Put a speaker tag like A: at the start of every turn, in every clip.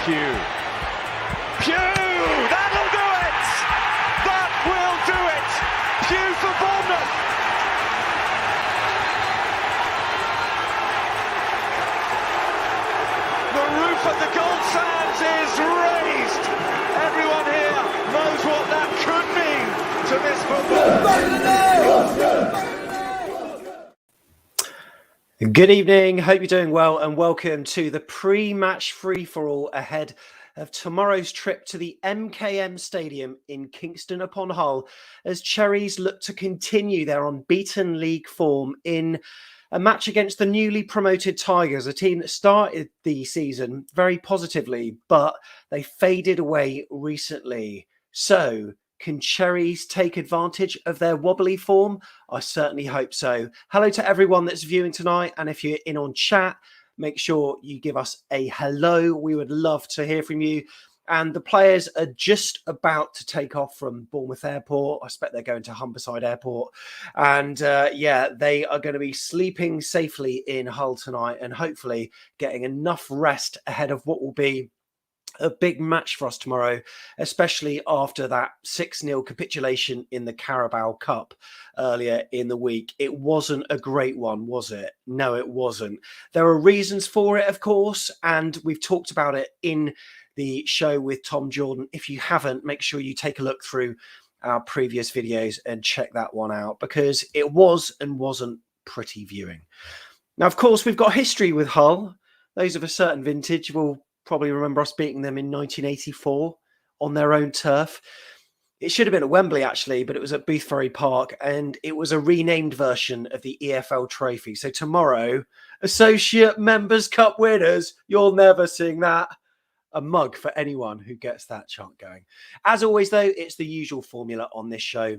A: Pugh. That'll do it! That will do it! Pugh for Bournemouth! The roof of the Gold Sands is raised! Everyone here knows what that could mean to this football.
B: Good evening, hope you're doing well and welcome to the pre-match free-for-all ahead of tomorrow's trip to the MKM Stadium in Kingston-upon-Hull as Cherries look to continue their unbeaten league form in a match against the newly promoted Tigers, a team that started the season very positively, but they faded away recently. So, can Cherries take advantage of their wobbly form? I certainly hope so. Hello to everyone that's viewing tonight. And if you're in on chat, make sure you give us a hello. We would love to hear from you. And the players are just about to take off from Bournemouth Airport. I expect they're going to Humberside Airport. And they are going to be sleeping safely in Hull tonight and hopefully getting enough rest ahead of what will be a big match for us tomorrow, especially after that 6-0 capitulation in the Carabao Cup earlier in the week. It wasn't a great one, was it? No, it wasn't. There are reasons for it, of course, and we've talked about it in the show with Tom Jordan. If you haven't, make sure you take a look through our previous videos and check that one out because it was and wasn't pretty viewing. Now, of course, we've got history with Hull. Those of a certain vintage will probably remember us beating them in 1984 on their own turf. It should have been at Wembley, actually, but it was at Boothferry Park, and it was a renamed version of the EFL Trophy. So tomorrow, Associate Members Cup winners, you'll never sing that. A mug for anyone who gets that chant going. As always, though, it's the usual formula on this show.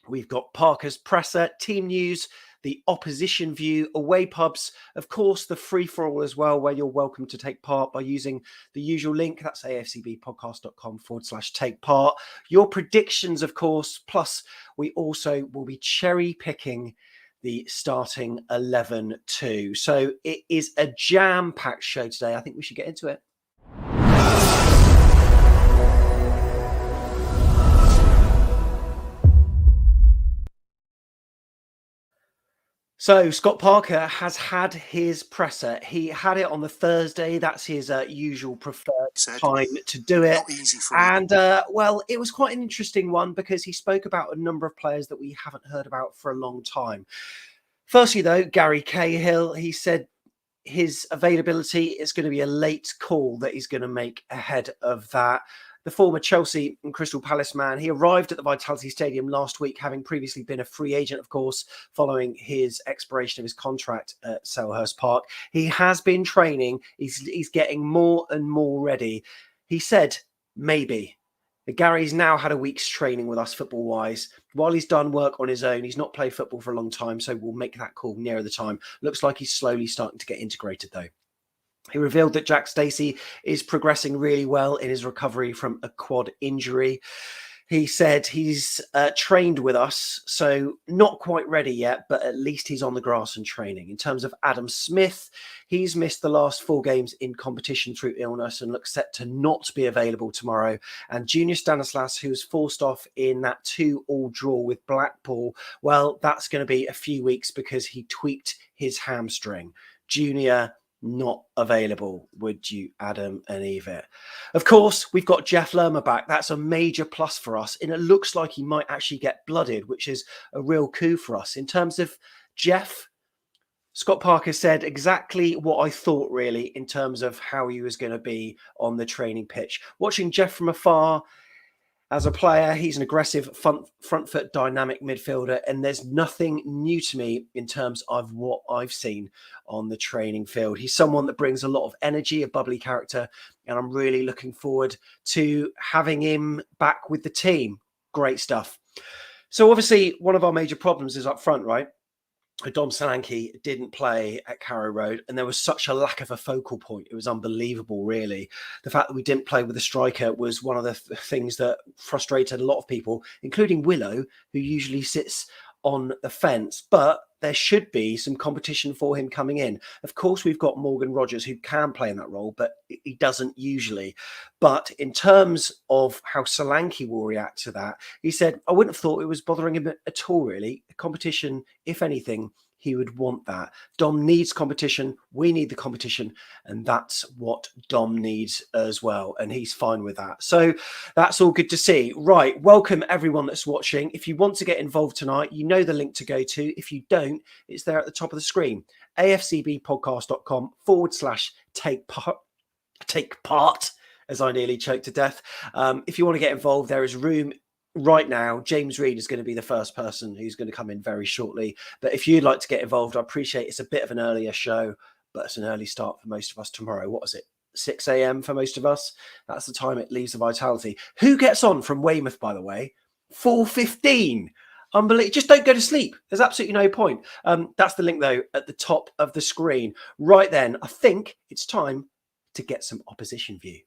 B: We've got Parker's presser, team news, the opposition view, away pubs, of course, the free-for-all as well, where you're welcome to take part by using the usual link. That's afcbpodcast.com/take part. Your predictions, of course, plus we also will be cherry-picking the starting 11 too. So it is a jam-packed show today. I think we should get into it. So Scott Parker has had his presser. He had it on the Thursday. That's his usual preferred time to do it. And, well, it was quite an interesting one because he spoke about a number of players that we haven't heard about for a long time. Firstly, though, Gary Cahill, he said his availability is going to be a late call that he's going to make ahead of that. The former Chelsea and Crystal Palace man, he arrived at the Vitality Stadium last week, having previously been a free agent, of course, following his expiration of his contract at Selhurst Park. He has been training. He's getting more and more ready. He said, maybe. Gary's now had a week's training with us football-wise. While he's done work on his own, he's not played football for a long time, so we'll make that call nearer the time. Looks like he's slowly starting to get integrated, though. He revealed that Jack Stacey is progressing really well in his recovery from a quad injury. He said he's trained with us, so not quite ready yet, but at least he's on the grass and training. In terms of Adam Smith, he's missed the last 4 games in competition through illness and looks set to not be available tomorrow. And Junior Stanislas, who was forced off in that 2-2 draw with Blackpool, well, that's going to be a few weeks because he tweaked his hamstring. Junior not available, would you, Adam and Eva? Of course, we've got Jeff Lerma back. That's a major plus for us. And it looks like he might actually get blooded, which is a real coup for us. In terms of Jeff, Scott Parker said exactly what I thought, really, in terms of how he was going to be on the training pitch. Watching Jeff from afar, as a player, he's an aggressive front foot dynamic midfielder, and there's nothing new to me in terms of what I've seen on the training field. He's someone that brings a lot of energy, a bubbly character, and I'm really looking forward to having him back with the team. Great stuff. So obviously, one of our major problems is up front, right? Dom Solanke didn't play at Carrow Road, and there was such a lack of a focal point. It was unbelievable, really. The fact that we didn't play with a striker was one of the things that frustrated a lot of people, including Willow, who usually sits on the fence, but there should be some competition for him coming in. Of course, we've got Morgan Rogers who can play in that role, but he doesn't usually. But in terms of how Solanke will react to that, he said, I wouldn't have thought it was bothering him at all, really. The competition, if anything, he would want that. Dom needs competition. We need the competition. And that's what Dom needs as well. And he's fine with that. So that's all good to see. Right. Welcome everyone that's watching. If you want to get involved tonight, you know the link to go to. If you don't, it's there at the top of the screen. afcbpodcast.com/take part, as I nearly choked to death. If you want to get involved, there is room right now. James Reed is going to be the first person who's going to come in very shortly. But if you'd like to get involved, I appreciate it's a bit of an earlier show, but it's an early start for most of us tomorrow. What is it? 6 a.m. for most of us. That's the time it leaves the Vitality. Who gets on from Weymouth, by the way? 4:15. Unbelievable. Just don't go to sleep. There's absolutely no point. That's the link, though, at the top of the screen. Right then, I think it's time to get some opposition view.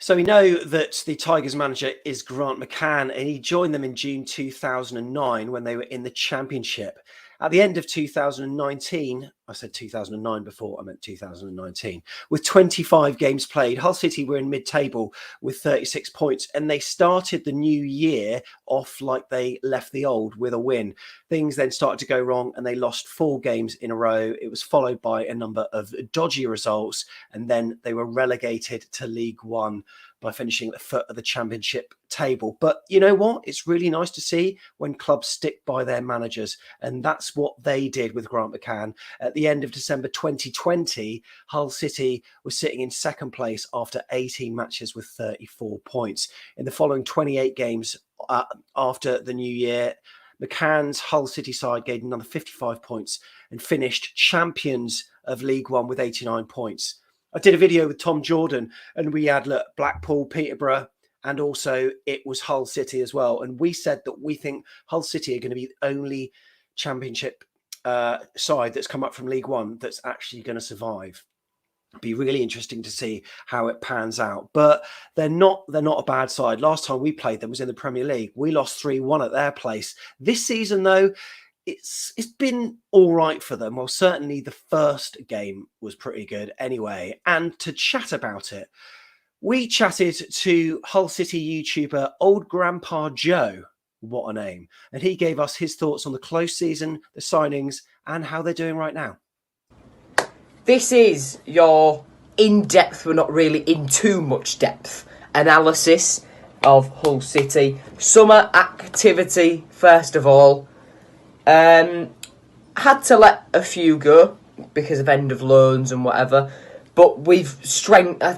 B: So we know that the Tigers manager is Grant McCann, and he joined them in June 2009 when they were in the Championship. At the end of 2019, I said 2009 before, I meant 2019, with 25 games played, Hull City were in mid-table with 36 points, and they started the new year off like they left the old with a win. Things then started to go wrong, and they lost 4 games in a row. It was followed by a number of dodgy results, and then they were relegated to League One by finishing at the foot of the Championship table. But you know what? It's really nice to see when clubs stick by their managers. And that's what they did with Grant McCann. At the end of December 2020, Hull City was sitting in second place after 18 matches with 34 points. In the following 28 games after the new year, McCann's Hull City side gained another 55 points and finished champions of League One with 89 points. I did a video with Tom Jordan, and we had Blackpool, Peterborough, and also it was Hull City as well. And we said that we think Hull City are going to be the only Championship side that's come up from League One that's actually going to survive. It'd be really interesting to see how it pans out. But they're not a bad side. Last time we played them was in the Premier League. We lost 3-1 at their place. This season, though, it's been all right for them. Well, certainly the first game was pretty good anyway. And to chat about it, we chatted to Hull City YouTuber Old Grandpa Joe. What a name. And he gave us his thoughts on the close season, the signings, and how they're doing right now.
C: This is your in-depth, but not really in too much depth, analysis of Hull City. Summer activity, first of all. Had to let a few go because of end of loans and whatever, but I'd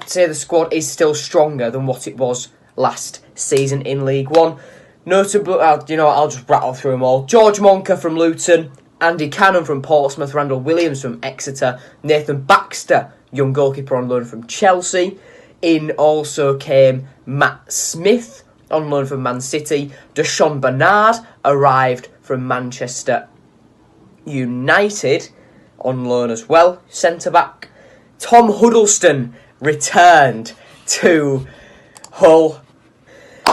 C: say the squad is still stronger than what it was last season in League One. Notably, I'll just rattle through them all. George Monker from Luton, Andy Cannon from Portsmouth, Randall Williams from Exeter, Nathan Baxter, young goalkeeper on loan from Chelsea. In also came Matt Smith on loan from Man City. Deshaun Bernard arrived from Manchester United on loan as well, centre-back. Tom Huddleston returned to Hull.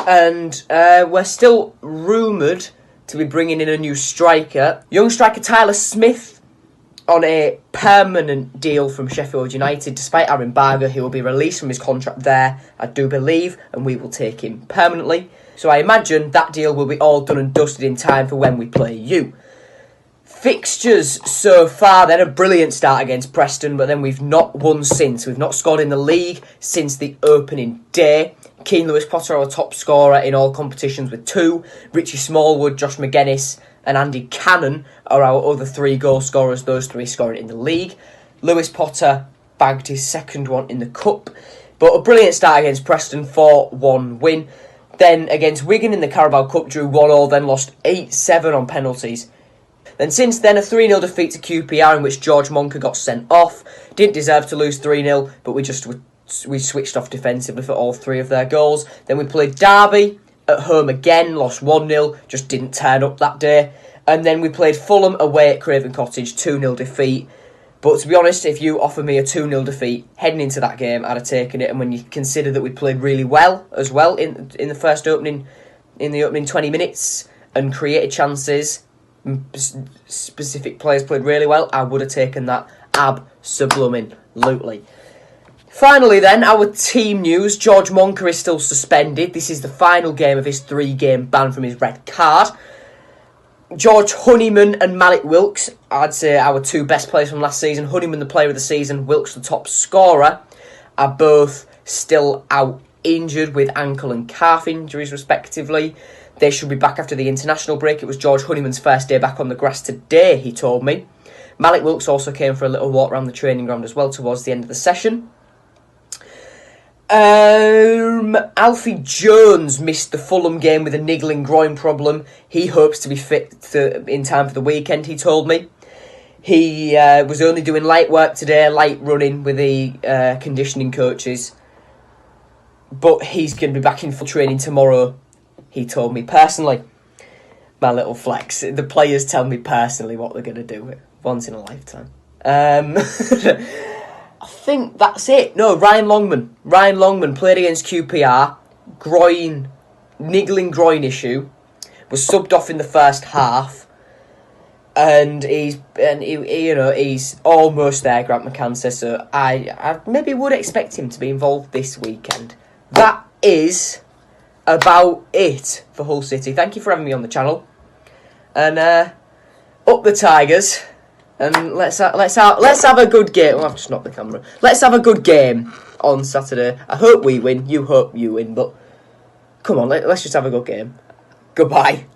C: And we're still rumoured to be bringing in a new striker. Young striker Tyler Smith on a permanent deal from Sheffield United. Despite our embargo, he will be released from his contract there, I do believe, and we will take him permanently. So I imagine that deal will be all done and dusted in time for when we play you. Fixtures so far, then a brilliant start against Preston, but then we've not won since. We've not scored in the league since the opening day. Keane Lewis Potter, our top scorer in all competitions with 2. Richie Smallwood, Josh McGuinness and Andy Cannon are our other 3 goal scorers, those 3 scoring in the league. Lewis Potter bagged his second one in the cup. But a brilliant start against Preston, 4-1 win. Then against Wigan in the Carabao Cup, drew 1-1, then lost 8-7 on penalties. Then since then, a 3-0 defeat to QPR in which George Monker got sent off. Didn't deserve to lose 3-0, but we switched off defensively for all 3 of their goals. Then we played Derby at home again, lost 1-0, just didn't turn up that day. And then we played Fulham away at Craven Cottage, 2-0 defeat. But to be honest, if you offer me a 2-0 defeat heading into that game, I'd have taken it. And when you consider that we played really well as well in the opening 20 minutes and created chances, specific players played really well, I would have taken that absolutely. Finally then, our team news. George Monker is still suspended. This is the final game of his 3-game ban from his red card. George Honeyman and Malik Wilks, I'd say our 2 best players from last season. Honeyman the player of the season, Wilks the top scorer, are both still out injured with ankle and calf injuries respectively. They should be back after the international break. It was George Honeyman's first day back on the grass today, he told me. Malik Wilks also came for a little walk around the training ground as well towards the end of the session. Alfie Jones missed the Fulham game with a niggling groin problem. He hopes to be fit in time for the weekend, he told me. He was only doing light work today, light running with the conditioning coaches. But he's going to be back in full training tomorrow, he told me personally. My little flex. The players tell me personally what they're going to do once in a lifetime. I think that's it. No, Ryan Longman. Ryan Longman played against QPR. Niggling groin issue. Was subbed off in the first half. And he's almost there, Grant McCann says. So I maybe would expect him to be involved this weekend. That is about it for Hull City. Thank you for having me on the channel. And up the Tigers. And let's have a good game. I've just knocked the camera. Let's have a good game on Saturday. I hope we win. You hope you win. But come on, let's just have a good game. Goodbye.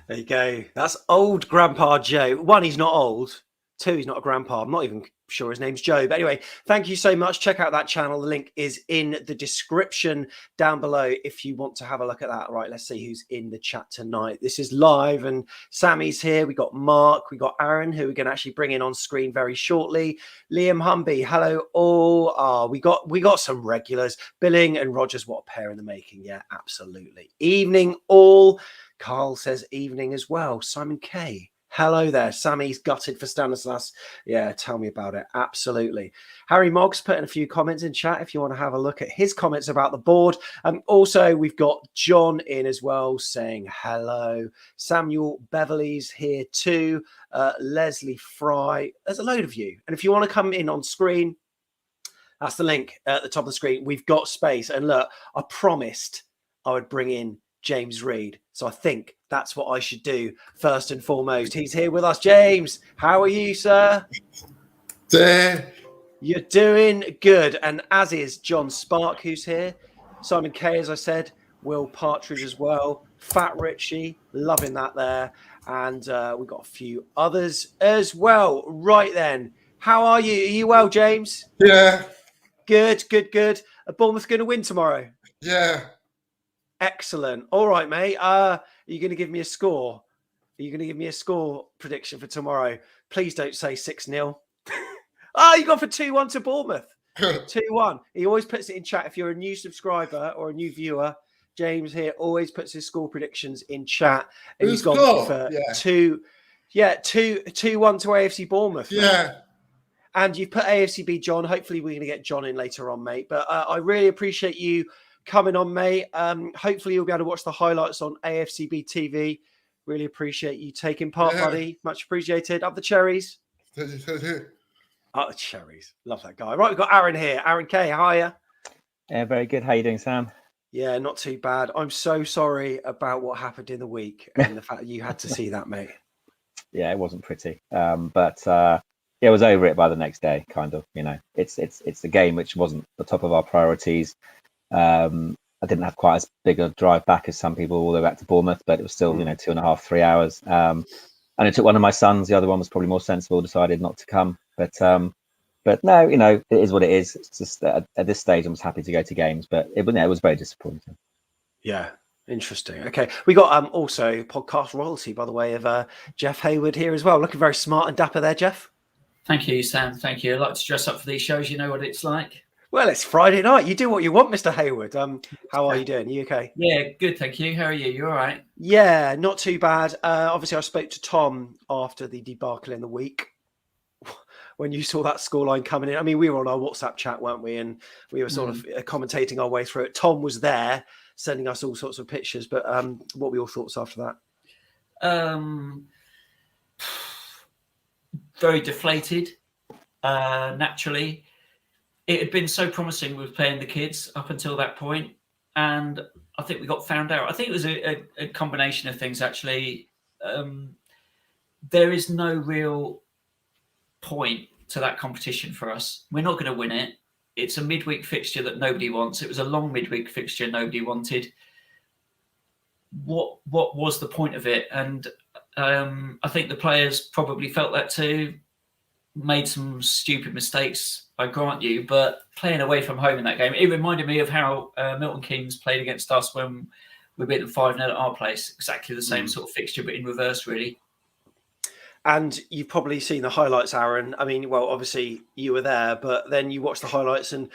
B: There you go. That's old Grandpa Joe. 1, he's not old. 2, he's not a grandpa. I'm not even sure his name's Joe. But anyway, thank you so much. Check out that channel. The link is in the description down below if you want to have a look at that. Right, let's see who's in the chat tonight. This is live and Sammy's here. We got Mark. We got Aaron, who we're going to actually bring in on screen very shortly. Liam Humby. Hello all. We got some regulars. Billing and Rogers. What a pair in the making. Yeah, absolutely. Evening all. Carl says evening as well. Simon K. Hello there. Sammy's gutted for Stanislas. Yeah, tell me about it. Absolutely. Harry Moggs putting a few comments in chat if you want to have a look at his comments about the board. Also, we've got John in as well saying hello. Samuel Beverley's here too. Leslie Fry. There's a load of you. And if you want to come in on screen, that's the link at the top of the screen. We've got space. And look, I promised I would bring in James Reed. So I think that's what I should do first and foremost. He's here with us. James, how are you, sir?
D: There.
B: You're doing good. And as is John Spark, who's here. Simon K, as I said. Will Partridge as well. Fat Richie, loving that there. And we've got a few others as well. Right then. How are you? Are you well, James?
D: Yeah.
B: Good. Are Bournemouth going to win tomorrow?
D: Yeah.
B: Excellent. All right, mate. Are you going to give me a score? Are you going to give me a score prediction for tomorrow? Please don't say 6-0. You got for 2-1 to Bournemouth. 2-1. He always puts it in chat. If you're a new subscriber or a new viewer, James here always puts his score predictions in chat. And he's gone for 2-1 to AFC Bournemouth.
D: Yeah.
B: Mate. And you've put AFCB, John. Hopefully we're going to get John in later on, mate. But I really appreciate you coming on, mate. Hopefully you'll be able to watch the highlights on AFCB TV. Really appreciate you taking part, buddy. Much appreciated. Up the Cherries. Oh, the Cherries. Love that guy. Right, we've got Aaron here. Aaron K, how are you?
E: Yeah, very good. How you doing, Sam?
B: Yeah, not too bad. I'm so sorry about what happened in the week and the fact that you had to see that, mate.
E: Yeah, it wasn't pretty. But I was over it by the next day, kind of. You know, it's the game which wasn't the top of our priorities. I didn't have quite as big a drive back as some people all the way back to Bournemouth, but it was still, 2.5, 3 hours. And it took one of my sons. The other one was probably more sensible, decided not to come. But no, it is what it is. It's just at this stage, I was happy to go to games, but it was very disappointing.
B: Yeah. Interesting. Okay. We got also podcast royalty, by the way, of Jeff Hayward here as well. Looking very smart and dapper there, Jeff.
F: Thank you, Sam. Thank you. I like to dress up for these shows. You know what it's like.
B: Well, it's Friday night. You do what you want, Mr. Hayward. How are you doing? Are you okay?
F: Yeah, good. Thank you. How are you? You all right?
B: Yeah, not too bad. Obviously, I spoke to Tom after the debacle in the week. when you saw that scoreline coming in? I mean, we were on our WhatsApp chat, weren't we? And we were sort of commentating our way through it. Tom was there, sending us all sorts of pictures. But what were your thoughts after that?
F: Very deflated. Naturally, it had been so promising with playing the kids up until that point, and I think we got found out. I think it was a combination of things, actually. There is no real point to that competition for us. We're not going to win it. It's a midweek fixture that nobody wants. It was a long midweek fixture nobody wanted. What was the point of it? And I think the players probably felt that too. Made some stupid mistakes, I grant you, but playing away from home in that game, it reminded me of how Milton Keynes played against us when we beat them 5-0 at our place. Exactly the same sort of fixture, but in reverse, really.
B: And you've probably seen the highlights, Aaron. I mean, well, obviously you were there, but then you watched the highlights and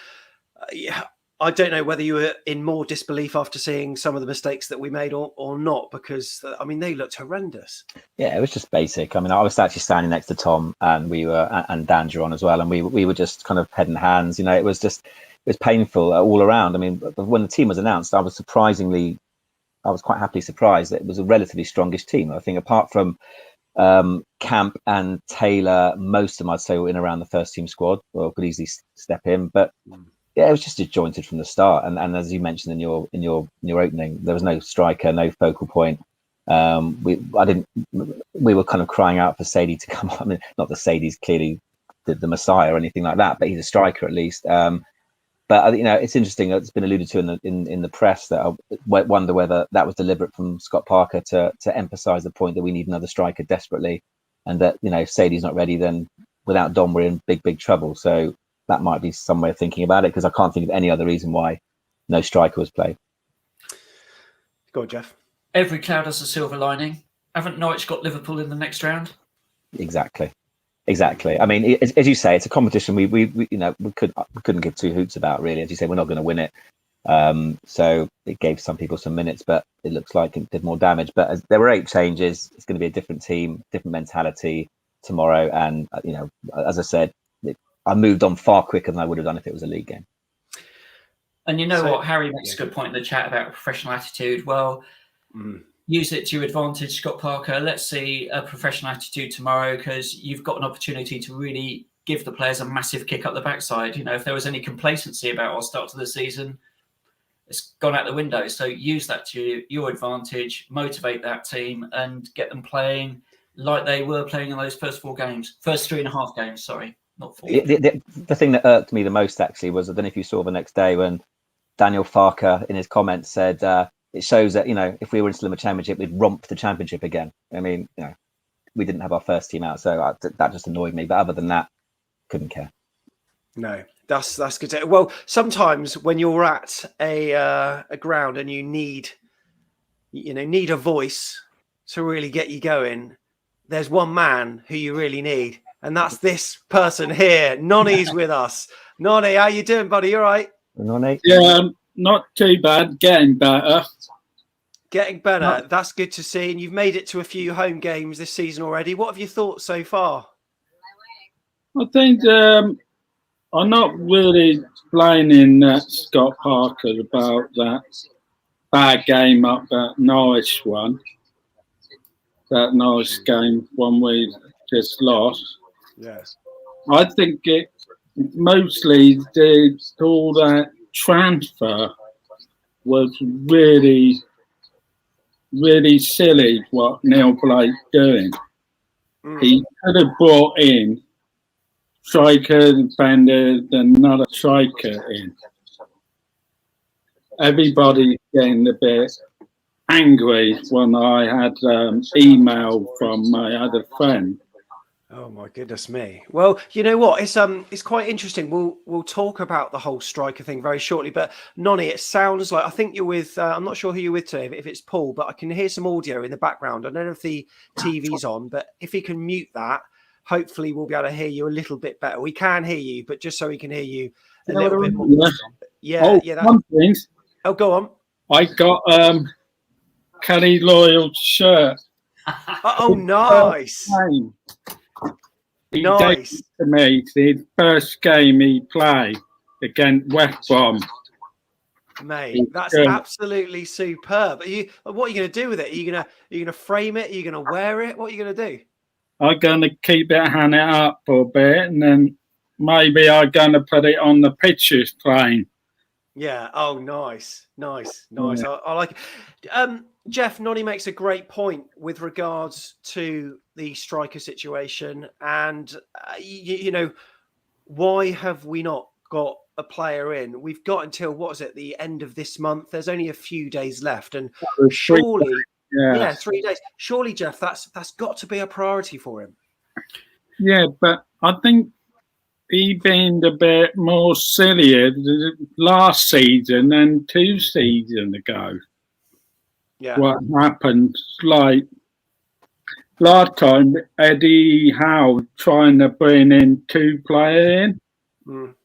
B: I don't know whether you were in more disbelief after seeing some of the mistakes that we made or not, because, I mean, they looked horrendous.
E: Yeah, it was just basic. I mean, I was actually standing next to Tom and and Dan Duron as well. And we were just kind of head and hands. It was painful all around. I mean, when the team was announced, I was quite happily surprised that it was a relatively strongish team. I think apart from Camp and Taylor, most of them I'd say were in around the first team squad or could easily step in. But yeah, it was just disjointed from the start. And as you mentioned in your opening, there was no striker, no focal point. We were kind of crying out for Sadie to come on. I mean, not that Sadie's clearly the Messiah or anything like that, but he's a striker at least. But it's interesting. It's been alluded to in the press that I wonder whether that was deliberate from Scott Parker to emphasise the point that we need another striker desperately, and that if Sadie's not ready, then without Dom we're in big trouble. So that might be some way of thinking about it, because I can't think of any other reason why no striker was played.
B: Go on, Jeff.
F: Every cloud has a silver lining. Haven't Norwich got Liverpool in the next round?
E: Exactly. I mean, as you say, it's a competition we couldn't give two hoots about, really. As you say, we're not going to win it. So it gave some people some minutes, but it looks like it did more damage. But there were 8 changes. It's going to be a different team, different mentality tomorrow. And as I said, I moved on far quicker than I would have done if it was a league game.
F: And what? Harry makes a good point in the chat about a professional attitude. Well, use it to your advantage, Scott Parker. Let's see a professional attitude tomorrow, because you've got an opportunity to really give the players a massive kick up the backside. If there was any complacency about our start to the season, it's gone out the window. So use that to your advantage, motivate that team and get them playing like they were playing in those first 3.5 games, sorry. Not 4.
E: The thing that irked me the most, actually, was, I don't know if you saw the next day when Daniel Farker in his comments said it shows that if we were in still in the Championship, we'd romp the Championship again. I mean, we didn't have our first team out, so that just annoyed me. But other than that, couldn't care.
B: No, that's good. Well, sometimes when you're at a ground and you need a voice to really get you going, there's one man who you really need. And that's this person here. Nonny's with us. Nonny, how you doing, buddy? You all right?
E: Nonny?
G: Yeah, not too bad. Getting better.
B: That's good to see. And you've made it to a few home games this season already. What have you thought so far?
G: I think I'm not really blaming Scott Parker about that bad game up at Norwich one. That Norwich game, one we just lost.
B: Yes.
G: I think it mostly did all that transfer was really, really silly what Neil Blake's doing. He could have brought in striker, defender, another striker in. Everybody's getting a bit angry when I had email from my other friend.
B: Oh my goodness me! Well, you know what? It's quite interesting. We'll talk about the whole striker thing very shortly. But Nonny, it sounds like, I think you're with. I'm not sure who you're with today. If it's Paul, but I can hear some audio in the background. I don't know if the TV's on, but if he can mute that, hopefully we'll be able to hear you a little bit better. We can hear you, but just so we can hear you a little bit more. Yeah. Oh, go on.
G: I got Kelly Loyal's shirt.
B: Oh, nice.
G: He
B: Nice.
G: did to me his first game he played against West Brom.
B: Mate, that's absolutely superb. What are you going to do with it? Are you going to frame it? Are you going to wear it? What are you going to do?
G: I'm going to keep it hanging up for a bit, and then maybe I'm going to put it on the pitches playing.
B: Yeah. Oh, nice.
G: Yeah.
B: I like it. Jeff, Nonny makes a great point with regards to the striker situation, and why have we not got a player in? We've got until the end of this month. There's only a few days left, and surely, 3 days. Surely, Jeff, that's got to be a priority for him.
G: Yeah, but I think he been a bit more silly last season than 2 seasons ago.
B: Yeah.
G: What happened? Like last time, Eddie Howe trying to bring in 2 players in,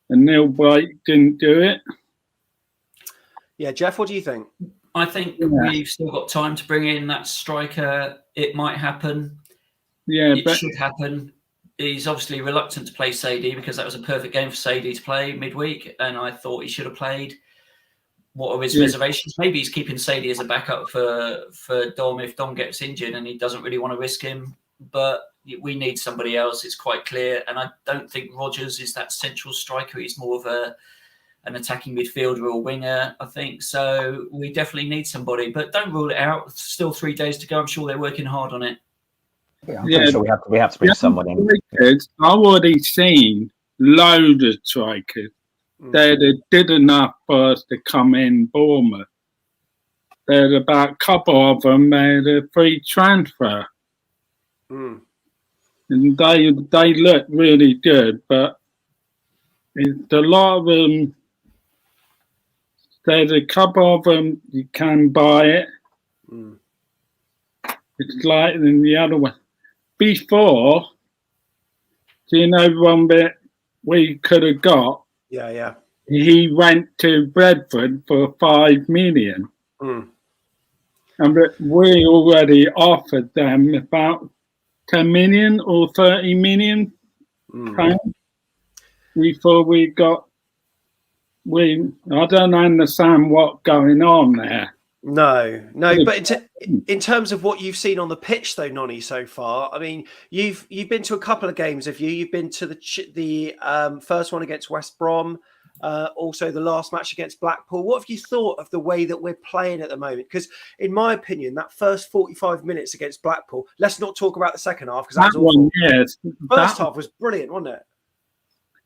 G: and Neil Blake didn't do it.
B: Yeah, Jeff, what do you think?
F: I think we've still got time to bring in that striker. It might happen.
G: Yeah,
F: it should happen. He's obviously reluctant to play Sadie because that was a perfect game for Sadie to play midweek, and I thought he should have played. What are his reservations? Maybe he's keeping Sadie as a backup for Dom if Dom gets injured and he doesn't really want to risk him. But we need somebody else. It's quite clear. And I don't think Rodgers is that central striker. He's more of an attacking midfielder or winger, I think. So we definitely need somebody. But don't rule it out. Still 3 days to go. I'm sure they're working hard on it.
E: Yeah, I'm pretty sure we have to bring someone in.
G: I've already seen loads of strikers. They did enough for us to come in Bournemouth. There's about a couple of them made a free transfer. And they look really good, but it's a lot of them. There's a couple of them you can buy it. It's like in the other one. Before, do you know one bit we could have got?
B: Yeah.
G: He went to Bradford for 5 million. And we already offered them about 10 million or 30 million pounds before we got. I don't understand what's going on there.
B: No. But in terms of what you've seen on the pitch, though, Nonny, so far, I mean, you've been to a couple of games, have you? You've been to the first one against West Brom, also the last match against Blackpool. What have you thought of the way that we're playing at the moment? Because, in my opinion, that first 45 minutes against Blackpool, let's not talk about the second half, because that was awful. First half was brilliant, wasn't it?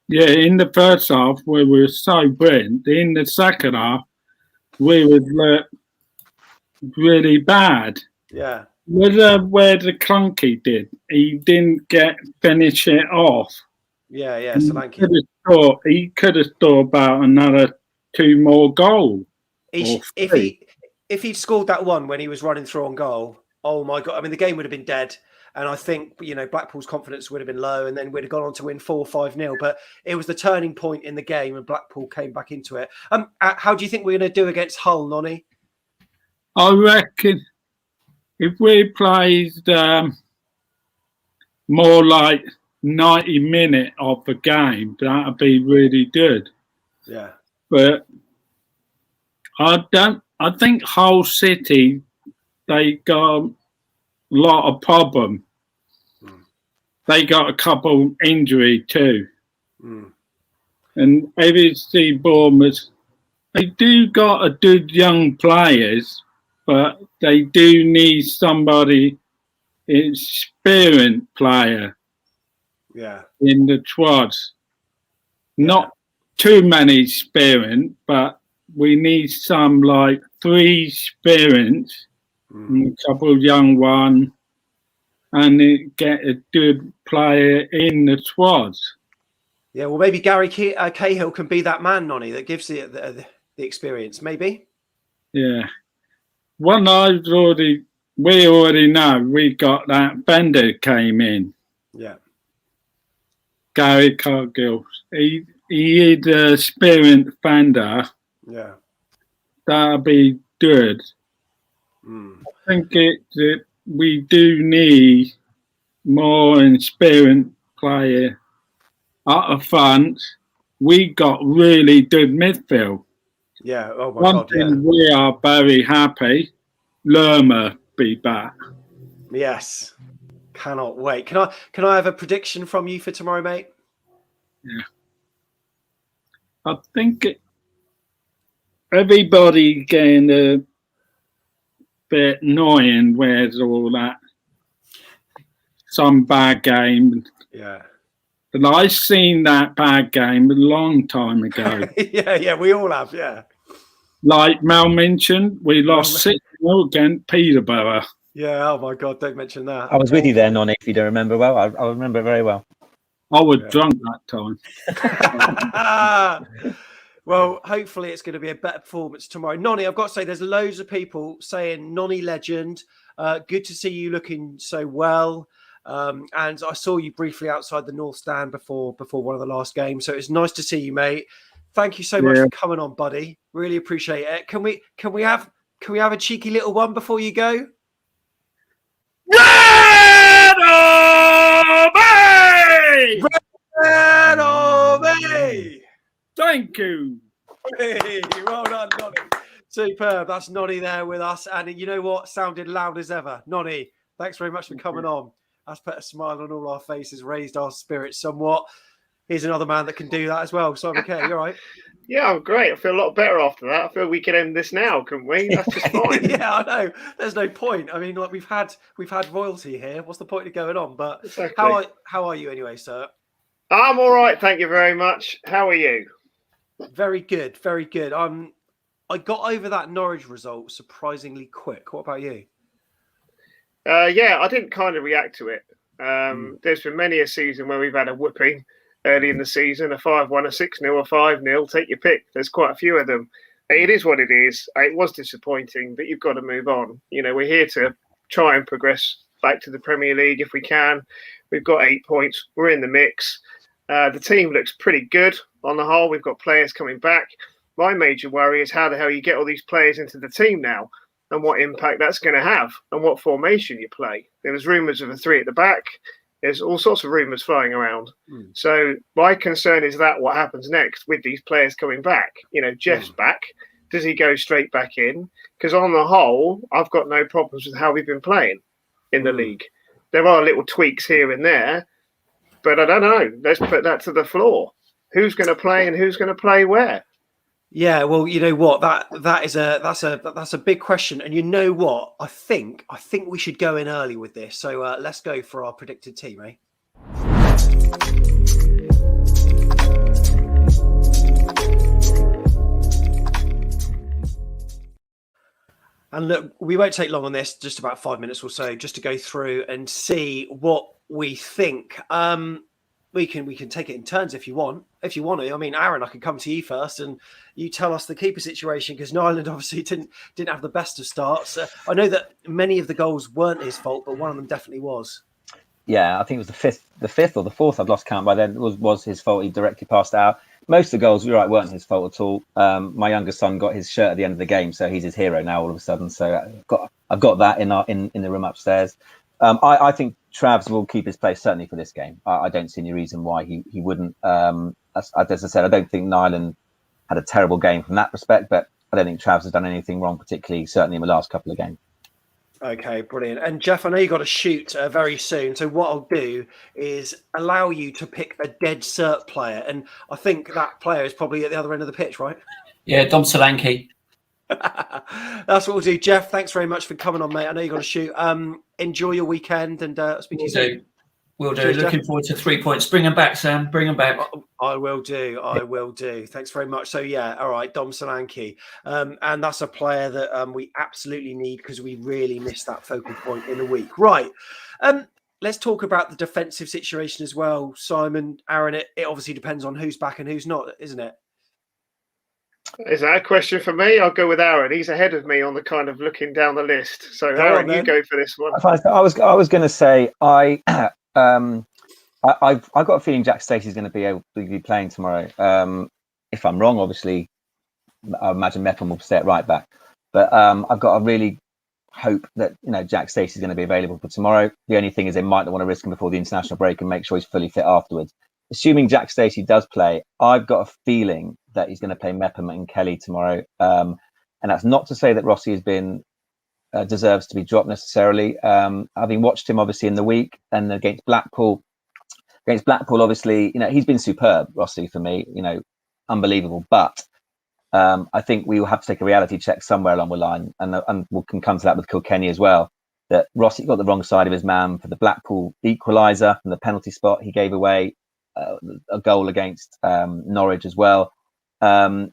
G: Yeah, in the first half, we were so brilliant. In the second half, we were really bad.
B: Yeah.
G: Where the clunky did, he didn't finish it off.
B: Yeah, Solanke.
G: He could have scored about another 2 more goals.
B: If he'd scored that one when he was running through on goal, oh my God! I mean, the game would have been dead, and I think Blackpool's confidence would have been low, and then we'd have gone on to win 4-5-0. But it was the turning point in the game, and Blackpool came back into it. How do you think we're going to do against Hull, Nonny?
G: I reckon if we played more like 90 minutes of the game, that'd be really good.
B: Yeah.
G: But I think Hull City, they got a lot of problem. They got a couple injury too. And AFC Bournemouth, they do got a good young players, but they do need somebody experienced player.
B: Yeah.
G: In the squads. Not too many experience, but we need some like 3 experience and a couple of young ones, and get a good player in the squads.
B: Yeah, well, maybe Gary Cahill can be that man, Nonny, that gives the experience, maybe.
G: Yeah. One we already know we got that Bender came in.
B: Yeah.
G: Gary Cargill. He is an experienced Bender.
B: Yeah.
G: That'll be good. I think we do need more experienced player at the front, we got really good midfield.
B: Yeah. Oh my
G: One
B: God. Yeah.
G: thing we are very happy, Lerma be back.
B: Yes. Cannot wait. Can I have a prediction from you for tomorrow, mate?
G: Yeah. I think everybody getting a bit annoying with all that. Some bad game.
B: Yeah.
G: But I seen that bad game a long time ago.
B: yeah, we all have, yeah.
G: Like Mel mentioned, we lost 6-0 against Peterborough.
B: Yeah, oh my God, don't mention that.
E: I was with you there, Nonny, if you don't remember well. I remember it very well.
G: I was drunk that time.
B: Well, hopefully it's going to be a better performance tomorrow. Nonny, I've got to say, there's loads of people saying Nonny legend. Good to see you looking so well. And I saw you briefly outside the North Stand before one of the last games. So it's nice to see you, mate. Thank you so much for coming on, buddy. Really appreciate it. Can we have a cheeky little one before you go?
G: Red Army!
B: Red Army!
G: Thank you.
B: Hey, well done, Nonny. Superb. That's Nonny there with us. And you know what? Sounded loud as ever. Nonny, thanks very much for coming on. That's put a smile on all our faces, raised our spirits somewhat. Here's another man that can do that as well. Simon Kay, you all right?
H: Yeah, I'm great. I feel a lot better after that. I feel we can end this now, couldn't we? That's just fine.
B: Yeah, I know. There's no point. I mean, like we've had royalty here. What's the point of going on? But
H: exactly.
B: How are you anyway, sir?
H: I'm all right, thank you very much. How are you?
B: Very good, very good. I got over that Norwich result surprisingly quick. What about you?
H: Yeah, I didn't kind of react to it. There's been many a season where we've had a whooping early in the season, a 5-1, a 6-0, a 5-0, take your pick. There's quite a few of them. It is what it is. It was disappointing, but you've got to move on. You know, we're here to try and progress back to the Premier League if we can. We've got 8 points. We're in the mix. The team looks pretty good on the whole. We've got players coming back. My major worry is how the hell you get all these players into the team now and what impact that's going to have and what formation you play. There was rumours of a 3 at the back. There's all sorts of rumours flying around. So my concern is that what happens next with these players coming back. You know, Jeff's back. Does he go straight back in? Because on the whole, I've got no problems with how we've been playing in the league. There are little tweaks here and there, but I don't know. Let's put that to the floor. Who's going to play and who's going to play where?
B: Yeah, well, you know what? That's a big question. And you know what? I think we should go in early with this. So let's go for our predicted team, eh? And look, we won't take long on this, just about 5 minutes or so, just to go through and see what we think. We can take it in turns if you want. If you want to, I mean, Aaron, I can come to you first, and you tell us the keeper situation because Nyland obviously didn't have the best of starts. I know that many of the goals weren't his fault, but one of them definitely was.
E: Yeah, I think it was the fifth or the fourth. I've lost count by then. Was his fault. He directly passed out. Most of the goals, you're right, weren't his fault at all. My younger son got his shirt at the end of the game, so he's his hero now all of a sudden. So I've got that in the room upstairs. I think Travs will keep his place certainly for this game. I don't see any reason why he wouldn't. As I said, I don't think Nyland had a terrible game from that respect, but I don't think Travs has done anything wrong, particularly certainly in the last couple of games.
B: Okay, brilliant. And Jeff, I know you got to shoot very soon. So what I'll do is allow you to pick a dead cert player. And I think that player is probably at the other end of the pitch, right?
F: Yeah, Dom Solanke.
B: That's what we'll do. Jeff, thanks very much for coming on, mate. I know you got to shoot. Enjoy your weekend and speak to you soon.
F: We'll do. Looking forward to 3 points. Bring them back, Sam. Bring them back.
B: I will do. I will do. Thanks very much. So, yeah, all right, Dom Solanke. And that's a player that we absolutely need because we really missed that focal point in the week. Right. Let's talk about the defensive situation as well. Simon, Aaron, it obviously depends on who's back and who's not, isn't it?
H: Is that a question for me? I'll go with Aaron. He's ahead of me on the kind of looking down the list. So, Aaron, you go for this one.
E: I was going to say I've got a feeling Jack Stacey's going to be able to be playing tomorrow. If I'm wrong, obviously, I imagine Mepham will stay at right back. But I've got a really hope that Jack Stacey's going to be available for tomorrow. The only thing is they might not want to risk him before the international break and make sure he's fully fit afterwards. Assuming Jack Stacey does play, I've got a feeling that he's going to play Mepham and Kelly tomorrow. And that's not to say that Rossi has been deserves to be dropped necessarily. Having watched him obviously in the week and against Blackpool, obviously, he's been superb, Rossi, for me, unbelievable. But I think we will have to take a reality check somewhere along the line, and we can come to that with Kilkenny as well, that Rossi got the wrong side of his man for the Blackpool equaliser from the penalty spot. He gave away a goal against Norwich as well. I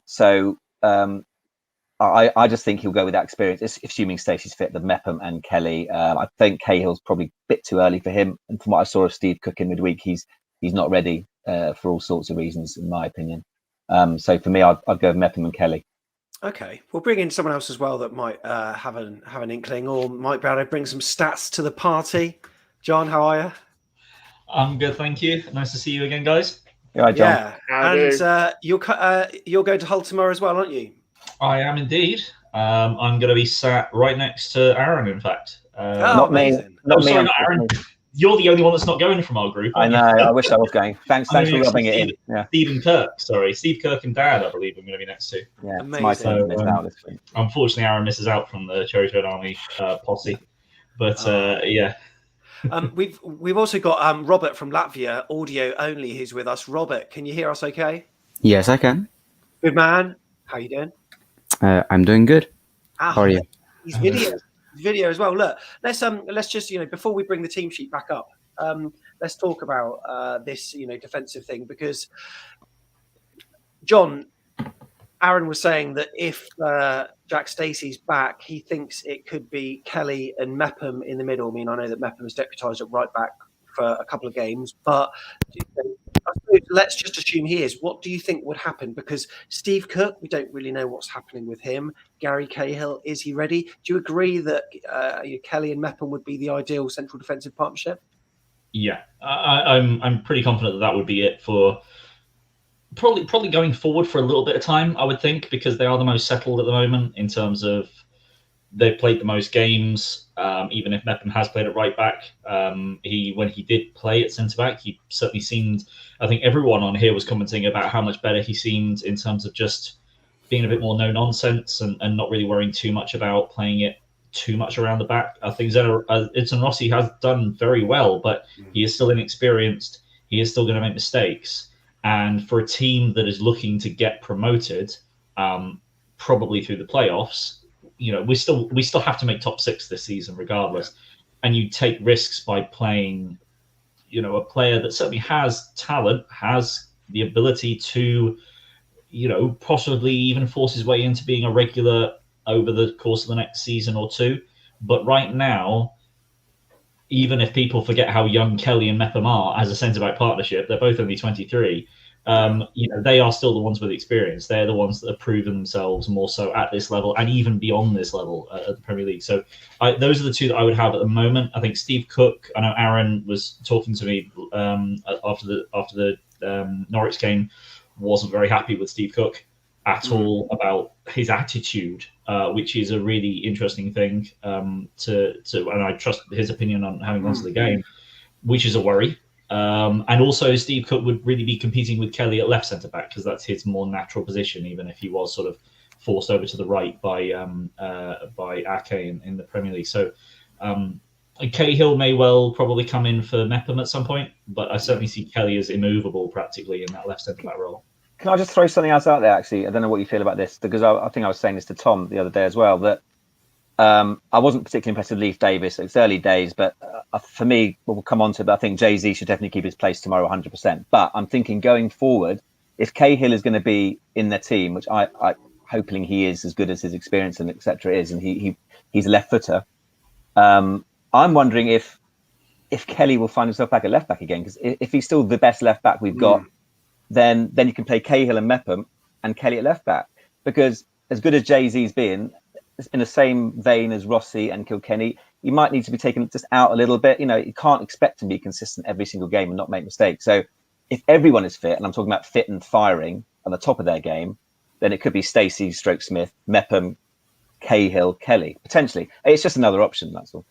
E: just think he'll go with that experience, assuming Stacey's fit, the Mepham and Kelly. I think Cahill's probably a bit too early for him. And from what I saw of Steve Cook in midweek, he's not ready for all sorts of reasons, in my opinion. So for me, I'd go with Mepham and Kelly.
B: Okay, we'll bring in someone else as well that might have an inkling, or might be able to bring some stats to the party. John, how are you?
I: I'm good, thank you. Nice to see you again, guys.
E: Yeah, John.
B: Yeah, and you're going to Hull tomorrow as well, aren't you?
I: I am indeed. I'm going to be sat right next to Aaron, in fact.
E: Not me. Not me.
I: Not Aaron. You're the only one that's not going from our group.
E: I know. I wish I was going. Thanks for rubbing it in. Yeah.
I: Steve Kirk and Dad, I believe I'm going to be next to.
E: Yeah, it's my turn to miss out this week.
I: Unfortunately, Aaron misses out from the Cherries Red Army posse. But yeah.
B: We've also got Robert from Latvia, audio only, who's with us. Robert, can you hear us okay?
J: Yes, I can.
B: Good man. How you doing?
J: I'm doing good. How are you?
B: He's video as well. Look, let's just before we bring the team sheet back up, let's talk about this defensive thing, because John, Aaron was saying that if Jack Stacey's back, he thinks it could be Kelly and Mepham in the middle. I mean, I know that Mepham is deputised at right back for a couple of games, but let's just assume he is. What do you think would happen? Because Steve Cook, we don't really know what's happening with him. Gary Cahill, is he ready? Do you agree that Kelly and Mepham would be the ideal central defensive partnership?
I: Yeah, I'm pretty confident that would be it for probably going forward for a little bit of time, I would think, because they are the most settled at the moment in terms of they've played the most games. Even if Mepham has played at right back, when he did play at centre back, he certainly seemed. I think everyone on here was commenting about how much better he seemed in terms of just being a bit more no nonsense and not really worrying too much about playing it too much around the back. I think Edson Rossi has done very well, but he is still inexperienced. He is still going to make mistakes. And for a team that is looking to get promoted, probably through the playoffs, we still have to make top 6 this season regardless. Yeah. And you take risks by playing, a player that certainly has talent, has the ability to, possibly even force his way into being a regular over the course of the next season or two. But right now, even if people forget how young Kelly and Mepham are as a centre-back partnership, they're both only 23. They are still the ones with experience. They're the ones that have proven themselves more so at this level and even beyond this level at the Premier League. So those are the two that I would have at the moment. I think Steve Cook, I know Aaron was talking to me after the Norwich game, wasn't very happy with Steve Cook at all about his attitude, which is a really interesting thing and I trust his opinion on having gone to the game, which is a worry. And also Steve Cook would really be competing with Kelly at left centre back because that's his more natural position, even if he was sort of forced over to the right by Ake in the Premier League. So Cahill may well probably come in for Mepham at some point, but I certainly see Kelly as immovable practically in that left centre back role.
E: Can I just throw something else out there, actually? I don't know what you feel about this, because I think I was saying this to Tom the other day as well, that I wasn't particularly impressed with Leif Davis. It's early days, but for me, we'll come on to it, but I think Jay-Z should definitely keep his place tomorrow 100%. But I'm thinking going forward, if Cahill is going to be in their team, which I hoping he is as good as his experience and etc. is, and he's a left footer, I'm wondering if Kelly will find himself back at left back again, because if he's still the best left back we've got, then you can play Cahill and Mepham and Kelly at left back, because as good as Jay-Z's been, in the same vein as Rossi and Kilkenny, you might need to be taken just out a little bit. You can't expect to be consistent every single game and not make mistakes. So if everyone is fit, and I'm talking about fit and firing at the top of their game, then it could be Stacey, Smith, Mepham, Cahill, Kelly, potentially. It's just another option, that's all.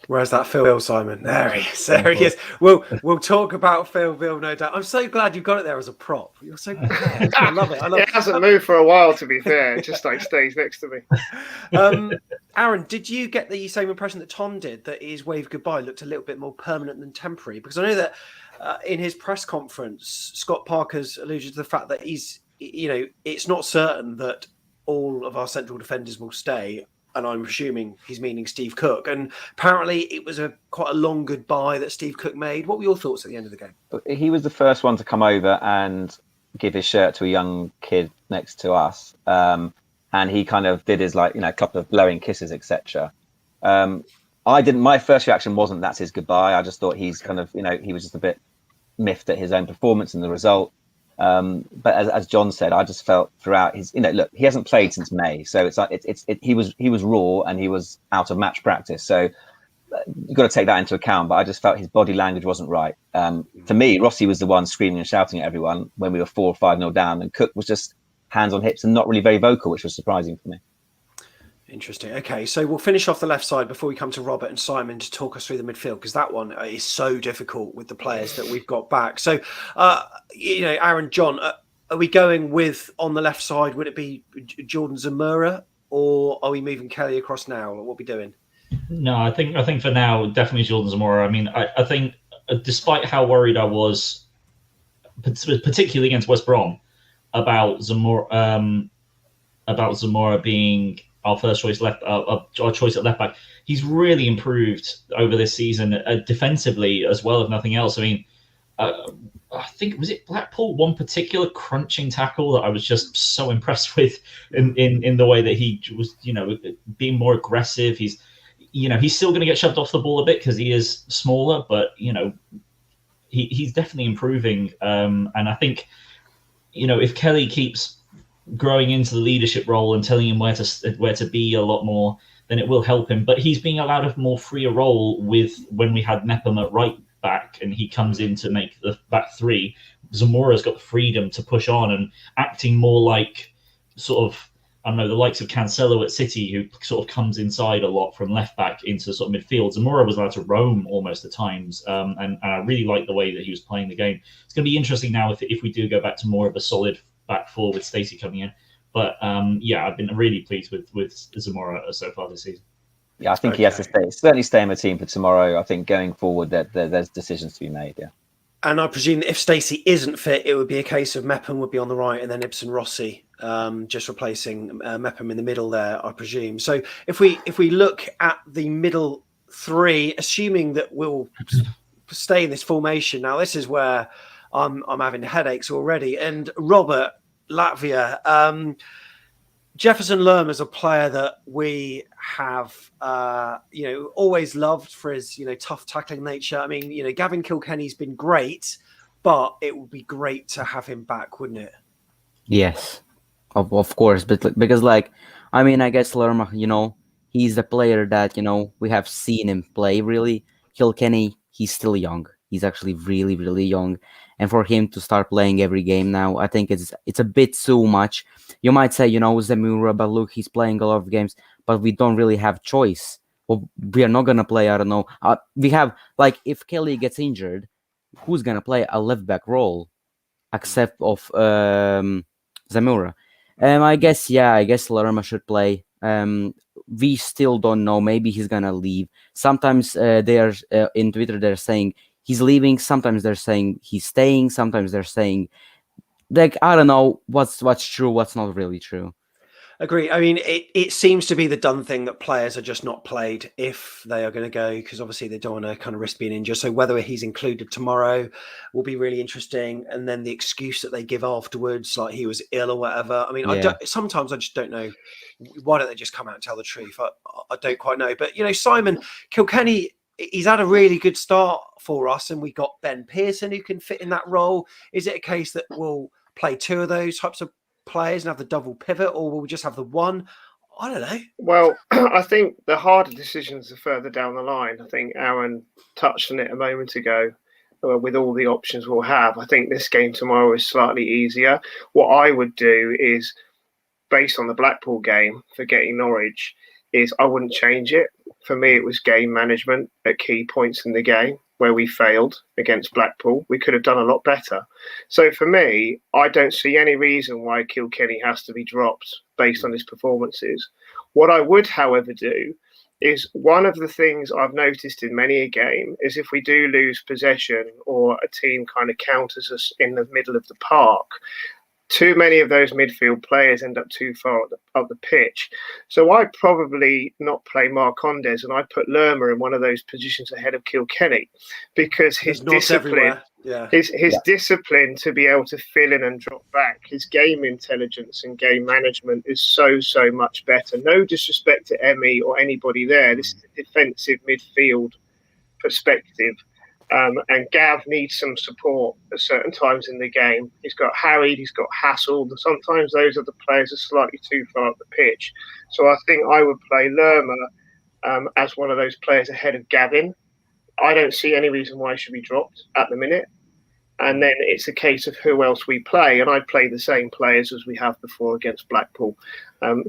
B: Where's that Phil, Simon? There he is. There he is. We'll talk about Phil, no doubt. I'm so glad you got it there as a prop. You're so prepared. I love it.
H: It hasn't moved for a while, to be fair. It just stays next to me.
B: Aaron, did you get the same impression that Tom did, that his wave goodbye looked a little bit more permanent than temporary? Because I know that in his press conference, Scott Parker's alluded to the fact that it's not certain that all of our central defenders will stay. And I'm assuming he's meaning Steve Cook. And apparently it was quite a long goodbye that Steve Cook made. What were your thoughts at the end of the game?
E: He was the first one to come over and give his shirt to a young kid next to us. And he kind of did his a couple of blowing kisses, etc. My first reaction wasn't that's his goodbye. I just thought he's kind of, he was just a bit miffed at his own performance and the result. But as John said, I just felt throughout his, look, he hasn't played since May, so it's like he was raw and he was out of match practice. So you've got to take that into account. But I just felt his body language wasn't right. For me, Rossi was the one screaming and shouting at everyone when we were 4 or 5-0 down, and Cook was just hands on hips and not really very vocal, which was surprising for me.
B: Interesting. Okay, so we'll finish off the left side before we come to Robert and Simon to talk us through the midfield, because that one is so difficult with the players that we've got back. So, Aaron, John, are we going with on the left side? Would it be Jordan Zamora, or are we moving Kelly across now? What are we doing?
I: No, I think for now, definitely Jordan Zamora. I mean, I think despite how worried I was, particularly against West Brom, about Zamora being our first choice our choice at left back, he's really improved over this season defensively as well, if nothing else. I mean, I think was it Blackpool, one particular crunching tackle that I was just so impressed with in the way that he was, being more aggressive. He's still going to get shoved off the ball a bit because he is smaller, but he's definitely improving. And I think if Kelly keeps growing into the leadership role and telling him where to be a lot more, then it will help him. But he's being allowed a more freer role when we had Mepham at right back and he comes in to make the back three. Zamora's got the freedom to push on and acting more like sort of, I don't know, the likes of Cancelo at City, who sort of comes inside a lot from left back into sort of midfield. Zamora was allowed to roam almost at times, and I really like the way that he was playing the game. It's going to be interesting now if we do go back to more of a solid back four with Stacey coming in. But I've been really pleased with Zamora so far this season.
E: Yeah, I think he has to certainly stay in the team for tomorrow. I think going forward, there's decisions to be made. Yeah.
B: And I presume that if Stacey isn't fit, it would be a case of Mepham would be on the right and then Ibsen Rossi just replacing Mepham in the middle there, I presume. So if we look at the middle three, assuming that we'll stay in this formation, now this is where I'm having headaches already. And Robert, Latvia, Jefferson Lerma is a player that we have, always loved for his, tough tackling nature. I mean, Gavin Kilkenny's been great, but it would be great to have him back, wouldn't it?
J: Yes, of course. But because, I guess Lerma, he's the player that, we have seen him play, really. Kilkenny, he's still young. He's actually really, really young. And for him to start playing every game now, I think it's a bit too much. You might say, Zamora, but look, he's playing a lot of games, but we don't really have choice. Well, we are not going to play, I don't know. We have, if Kelly gets injured, who's going to play a left-back role except of Zamora? I guess Lerma should play. We still don't know. Maybe he's going to leave. Sometimes they are in Twitter, they're saying he's leaving. Sometimes they're saying he's staying. Sometimes they're saying, I don't know what's true, what's not really true.
B: Agree. I mean, it seems to be the done thing that players are just not played if they are going to go, because obviously they don't want to kind of risk being injured. So whether he's included tomorrow will be really interesting. And then the excuse that they give afterwards, like he was ill or whatever. I mean,
J: Yeah.
B: Sometimes I just don't know. Why don't they just come out and tell the truth? I don't quite know. But, Simon Kilkenny, he's had a really good start for us, and we got Ben Pearson who can fit in that role. Is it a case that we'll play two of those types of players and have the double pivot, or will we just have the one? I don't know.
H: Well, I think the harder decisions are further down the line. I think Aaron touched on it a moment ago. With all the options we'll have, I think this game tomorrow is slightly easier. What I would do is based on the Blackpool game, forgetting Norwich, is I wouldn't change it. For me, it was game management at key points in the game where we failed against Blackpool. We could have done a lot better. So for me, I don't see any reason why Kilkenny has to be dropped based on his performances. What I would, however, do is one of the things I've noticed in many a game is if we do lose possession or a team kind of counters us in the middle of the park, too many of those midfield players end up too far up the pitch. So I'd probably not play Marcondes and I'd put Lerma in one of those positions ahead of Kilkenny, because his discipline, his discipline to be able to fill in and drop back, his game intelligence and game management is so much better. No disrespect to Emmy or anybody there. This is a defensive midfield perspective. And Gav needs some support at certain times in the game. He's got harried, he's got hassled, and sometimes those other players are slightly too far up the pitch. So I think I would play Lerma as one of those players ahead of Gavin. I don't see any reason why he should be dropped at the minute. And then it's a case of who else we play. And I'd play the same players as we have before against Blackpool.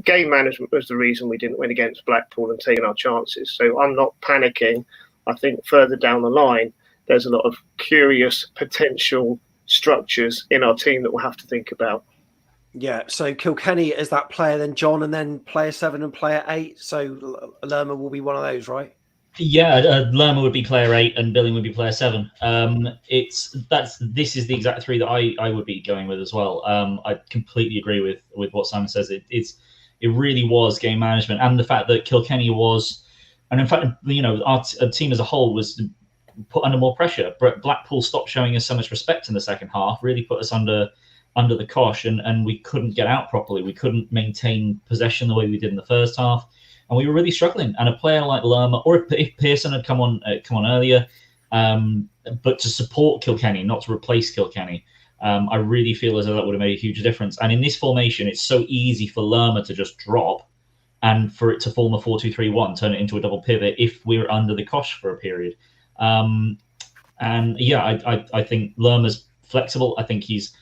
H: Game management was the reason we didn't win against Blackpool and taking our chances. So I'm not panicking. I think further down the line, there's a lot of curious potential structures in our team that we'll have to think about.
B: Yeah, so Kilkenny is that player, then John, and then player 7 and player 8. So Lerma will be one of those, right?
I: Yeah, Lerma would be player 8 and Billing would be player 7. This is the exact three that I would be going with as well. I completely agree with what Simon says. It really was game management, and the fact that Kilkenny was, and in fact, our team as a whole was put under more pressure. Blackpool stopped showing us so much respect in the second half, really put us under the cosh, and we couldn't get out properly. We couldn't maintain possession the way we did in the first half, and we were really struggling. And a player like Lerma, or if Pearson had come on earlier, but to support Kilkenny, not to replace Kilkenny, I really feel as though that would have made a huge difference. And in this formation, it's so easy for Lerma to just drop and for it to form a 4-2-3-1, turn it into a double pivot if we're under the cosh for a period. I think Lerma's flexible. I think he's,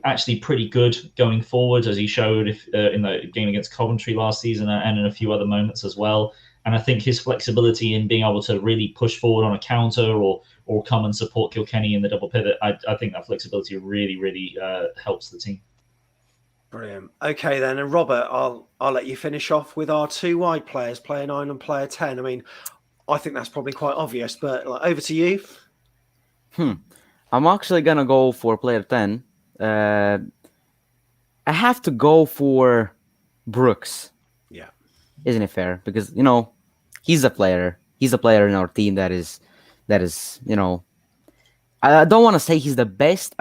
I: actually pretty good going forward, as he showed in the game against Coventry last season and in a few other moments as well. And I think his flexibility in being able to really push forward on a counter or come and support Kilkenny in the double pivot, I think that flexibility really helps the team.
B: Brilliant. Okay, then, and Robert, I'll let you finish off with our two wide players, player 9 and player 10. I mean, I think that's probably quite obvious, but over to you.
J: I'm actually gonna go for player 10. I have to go for Brooks.
B: Yeah,
J: isn't it fair? Because he's a player. He's a player in our team that is. I don't want to say he's the best,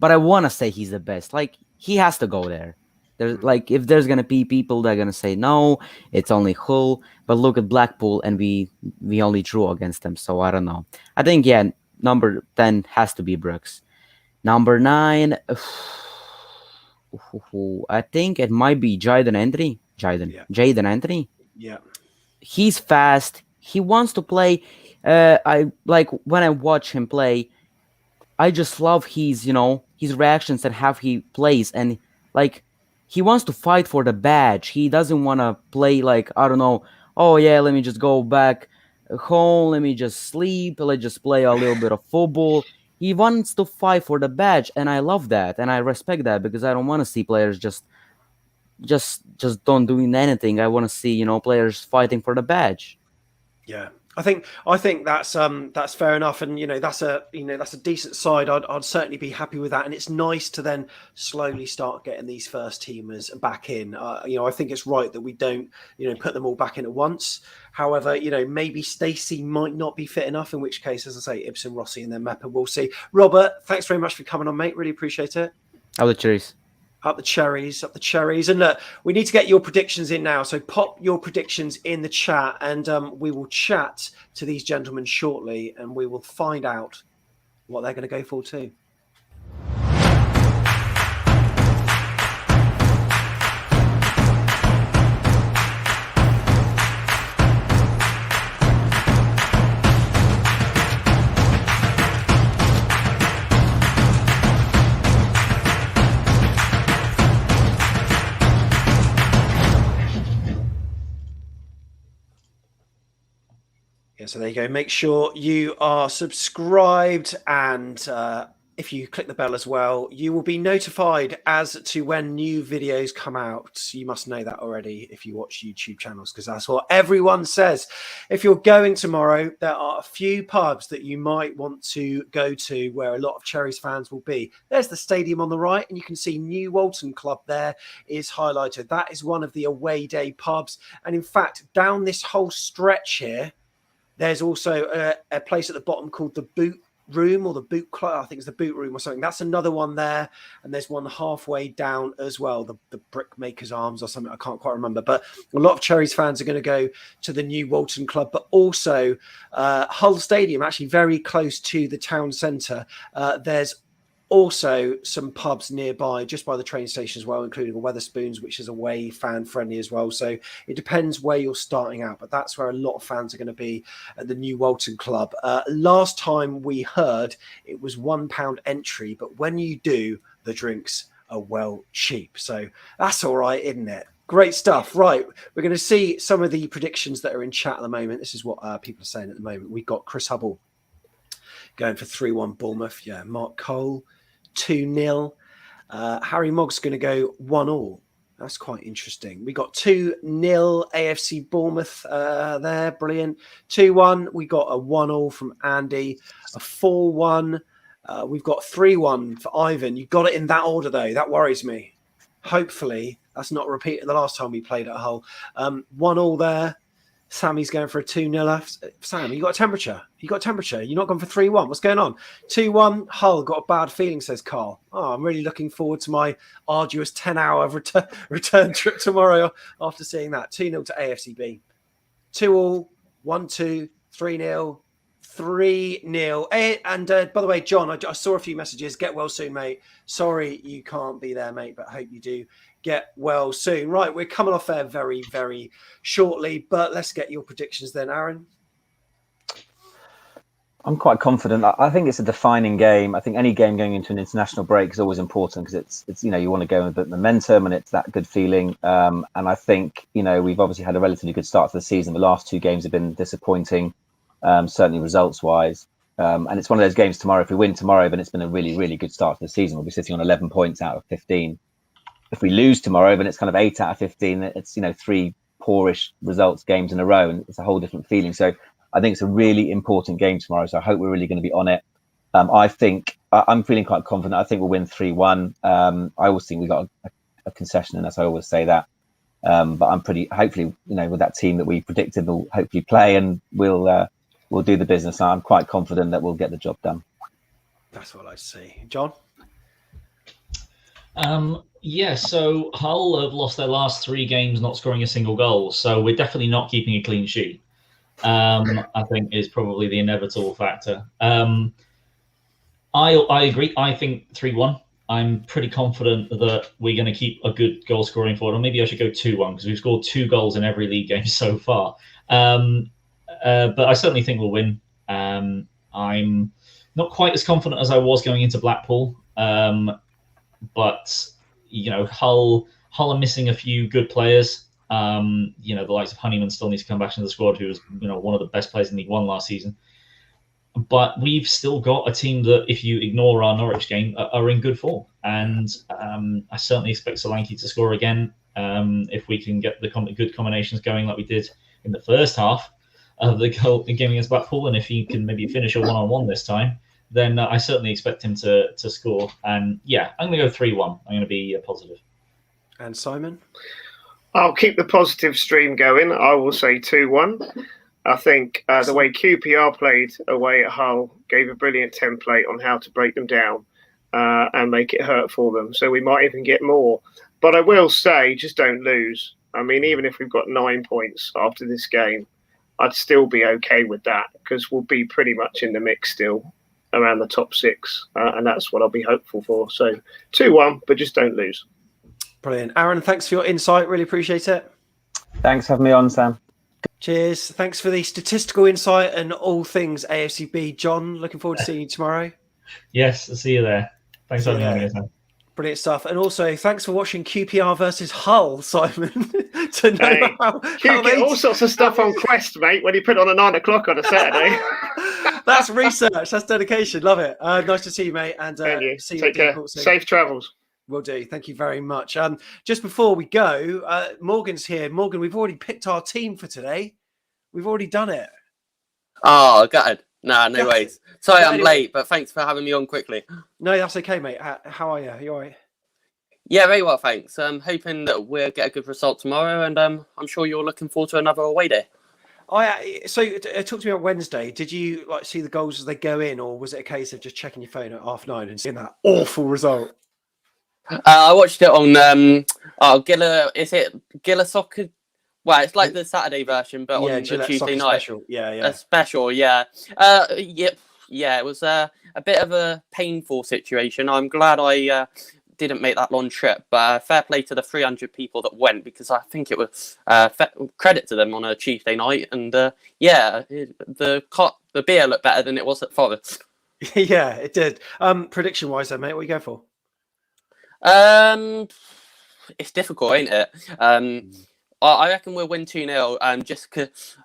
J: but I want to say he's the best. Like, he has to go there. There's if there's gonna be people that are gonna say no, it's only Hull. But look at Blackpool, and we only drew against them. So I don't know. I think number 10 has to be Brooks. Number 9, I think it might be Jaden Entry. Jaden Entry.
B: Yeah,
J: he's fast. He wants to play. I like when I watch him play. I just love his reactions and how he plays, and he wants to fight for the badge. He doesn't want to play oh yeah, let me just go back home, let me just sleep, let's just play a little bit of football. He wants to fight for the badge, and I love that, and I respect that, because I don't want to see players just don't doing anything. I want to see players fighting for the badge.
B: Yeah, I think that's fair enough, and that's a decent side. I'd certainly be happy with that, and it's nice to then slowly start getting these first teamers back in. I think it's right that we don't put them all back in at once. However, maybe Stacey might not be fit enough, in which case, as I say, Ibsen, Rossi, and then Meppa, we'll see. Robert, thanks very much for coming on, mate. Really appreciate it.
J: How the Cherries?
B: Up the cherries. And look, we need to get your predictions in now. So pop your predictions in the chat, and we will chat to these gentlemen shortly, and we will find out what they're going to go for too. So there you go. Make sure you are subscribed, and if you click the bell as well, you will be notified as to when new videos come out. You must know that already if you watch YouTube channels, because that's what everyone says. If you're going tomorrow, there are a few pubs that you might want to go to where a lot of Cherries fans will be. There's the stadium on the right, and you can see New Walton Club there is highlighted. That is one of the away day pubs. And in fact, down this whole stretch here, there's also a place at the bottom called the Boot Room, or the Boot Club. I think it's the Boot Room or something. That's another one there, and there's one halfway down as well, the Brickmakers Arms or something. I can't quite remember, but a lot of Cherries fans are going to go to the New Walton Club, but also Hull Stadium, actually very close to the town centre. There's also some pubs nearby, just by the train station as well, including a Wetherspoons, which is away fan friendly as well. So it depends where you're starting out, but that's where a lot of fans are going to be at the New Walton Club. Last time we heard it was £1 entry, but when you do, the drinks are well cheap. So that's all right, isn't it? Great stuff. Right, we're going to see some of the predictions that are in chat at the moment. This is what people are saying at the moment. We've got Chris Hubble going for 3-1 Bournemouth. Yeah, Mark Cole 2-0. Harry Mogg's going to go 1-1. That's quite interesting. We got 2-0 AFC Bournemouth there. Brilliant. 2-1. We got a 1-1 from Andy. A 4-1. We've got 3-1 for Ivan. You got it in that order, though. That worries me. Hopefully, that's not repeated the last time we played at Hull. 1-1 there. Sammy's going for a 2-0. Sam, you got a temperature? You're not gone for 3-1. What's going on? 2-1. Hull, got a bad feeling, says Carl. Oh, I'm really looking forward to my arduous 10-hour return trip tomorrow after seeing that. 2-0 to AFCB. 2-2, 1-2, 3-0, 3-0. And by the way, John, I saw a few messages. Get well soon, mate. Sorry you can't be there, mate, but hope you do get well soon. Right, we're coming off air very, very shortly, but let's get your predictions then, Aaron.
E: I'm quite confident. I think it's a defining game. I think any game going into an international break is always important because it's you want to go with a bit of momentum and it's that good feeling. And I think we've obviously had a relatively good start to the season. The last 2 games have been disappointing, certainly results wise. And it's one of those games tomorrow. If we win tomorrow, then it's been a really, really good start to the season. We'll be sitting on 11 points out of 15. If we lose tomorrow, then it's kind of 8 out of 15. It's 3 poorish results games in a row, and it's a whole different feeling. So I think it's a really important game tomorrow. So I hope we're really going to be on it. I think I'm feeling quite confident. I think we'll win 3-1. I always think we got a concession, and as I always say that. But I'm pretty hopefully with that team that we predicted, we'll hopefully play and we'll do the business. I'm quite confident that we'll get the job done.
B: That's what I see, John.
I: Yeah, so Hull have lost their last 3 games, not scoring a single goal. So we're definitely not keeping a clean sheet. I think is probably the inevitable factor. I agree. I think 3-1. I'm pretty confident that we're going to keep a good goal scoring forward. Or maybe I should go 2-1 because we've scored 2 goals in every league game so far. But I certainly think we'll win. I'm not quite as confident as I was going into Blackpool. But Hull are missing a few good players. The likes of Honeyman still needs to come back into the squad, who was one of the best players in League One last season. But we've still got a team that, if you ignore our Norwich game, are in good form. And I certainly expect Solanke to score again if we can get the good combinations going like we did in the first half of the game against Blackpool. And if he can maybe finish a 1-on-1 this time, then I certainly expect him to score. And yeah, I'm going to go 3-1. I'm going to be positive.
B: And Simon?
H: I'll keep the positive stream going. I will say 2-1. I think the way QPR played away at Hull gave a brilliant template on how to break them down and make it hurt for them. So we might even get more. But I will say, just don't lose. I mean, even if we've got 9 points after this game, I'd still be okay with that because we'll be pretty much in the mix still around the top 6. And that's what I'll be hopeful for. So 2-1, but just don't lose.
B: Brilliant. Aaron, thanks for your insight. Really appreciate it.
E: Thanks for having me on, Sam.
B: Cheers. Thanks for the statistical insight and all things AFCB. John, looking forward to seeing you tomorrow.
I: Yes, I'll see you there. Thanks for having me on.
B: Brilliant stuff. And also, thanks for watching QPR versus Hull, Simon. To know how
H: get all sorts of stuff on Quest, mate, when you put on a 9 o'clock on a Saturday.
B: That's research. That's dedication. Love it. Nice to see you, mate. And
H: you.
B: see you
H: Take care. Safe travels.
B: Will do. Thank you very much. Just before we go, Morgan's here. Morgan, we've already picked our team for today. We've already done it.
K: Oh, gutted. Nah, no ways. Sorry,
B: But
K: I'm
B: anyway.
K: late, but thanks for having me on quickly.
B: No, that's okay, mate. How are you? You all right?
K: Yeah, very well, thanks. I'm hoping that we'll get a good result tomorrow, and I'm sure you're looking forward to another away day.
B: So talk to me about Wednesday. Did you see the goals as they go in, or was it a case of just checking your phone at 9:30 and seeing that awful result?
K: I watched it on Gilla. Is it Gilla Soccer? Well, it's like the Saturday version, but on the Tuesday night.
B: Special. Yeah.
K: A special, yeah. It was a bit of a painful situation. I'm glad I didn't make that long trip, but fair play to the 300 people that went, because I think it was credit to them on a Tuesday night, and the beer looked better than it was at Forest.
B: Yeah, it did. Prediction wise, then, mate, what are you going for?
K: It's difficult, ain't it? I reckon we'll win 2-0, just because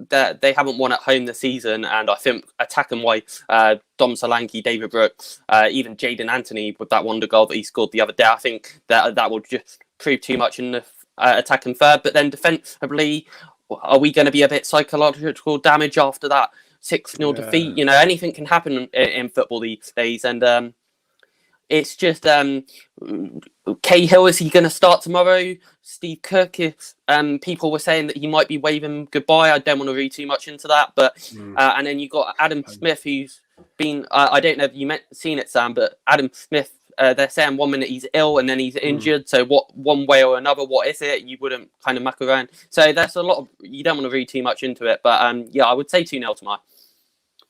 K: they haven't won at home this season, and I think attacking wise, Dom Solanke, David Brooks, even Jaden Anthony with that wonder goal that he scored the other day, I think that will just prove too much in the attacking third. But then defensively, are we going to be a bit psychological damage after that 6-0 defeat? You know, anything can happen in football these days, and it's just Cahill, is he going to start tomorrow? Steve Cook, if people were saying that he might be waving goodbye. I don't want to read too much into that, but and then you got Adam Smith, who's been I don't know if you seen it, Sam, but Adam Smith, they're saying 1 minute he's ill and then he's injured. So what, one way or another, what is it? You wouldn't kind of muck around. So there's a lot of, you don't want to read too much into it, but I would say 2-0 tomorrow.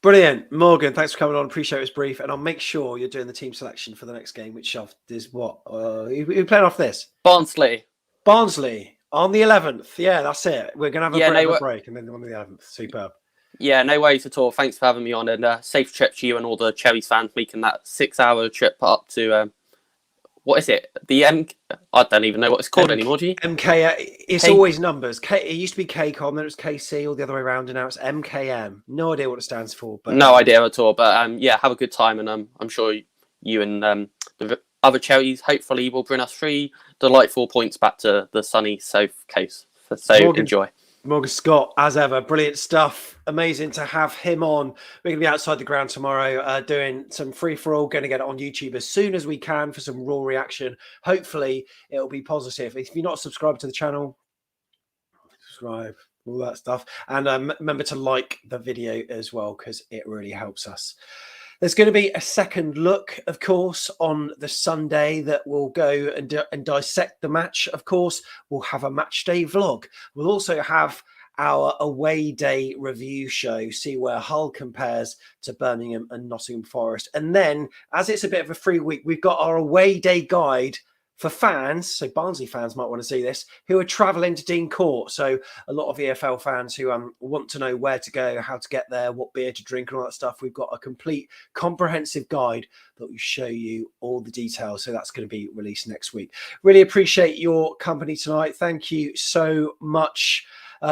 B: Brilliant. Morgan, thanks for coming on. Appreciate it was brief. And I'll make sure you're doing the team selection for the next game, which is what? Who's playing off this?
K: Barnsley
B: on the 11th. Yeah, that's it. We're going to have a break and then on the 11th. Superb.
K: Yeah, no worries at all. Thanks for having me on, and safe trip to you and all the Cherries fans making that 6-hour trip up to, what is it? I don't even know what it's called anymore, do you?
B: MK, it's always numbers. It used to be KCOM, then it was KC, all the other way around, and now it's MKM. No idea what it stands for. But
K: no idea at all. But have a good time, and I'm sure you and the other Cherries hopefully will bring us 3 delightful points back to the sunny South Coast. So enjoy.
B: Morgan Scott, as ever, brilliant stuff. Amazing to have him on. We're going to be outside the ground tomorrow doing some free-for-all. Going to get it on YouTube as soon as we can for some raw reaction. Hopefully, it'll be positive. If you're not subscribed to the channel, subscribe, all that stuff. And remember to like the video as well, because it really helps us. There's going to be a second look, of course, on the Sunday that we'll go and dissect the match. Of course, we'll have a match day vlog. We'll also have our away day review show, see where Hull compares to Birmingham and Nottingham Forest. And then, as it's a bit of a free week, we've got our away day guide for fans, so Barnsley fans might want to see this, who are travelling to Dean Court. So a lot of EFL fans who want to know where to go, how to get there, what beer to drink and all that stuff. We've got a complete comprehensive guide that will show you all the details. So that's going to be released next week. Really appreciate your company tonight. Thank you so much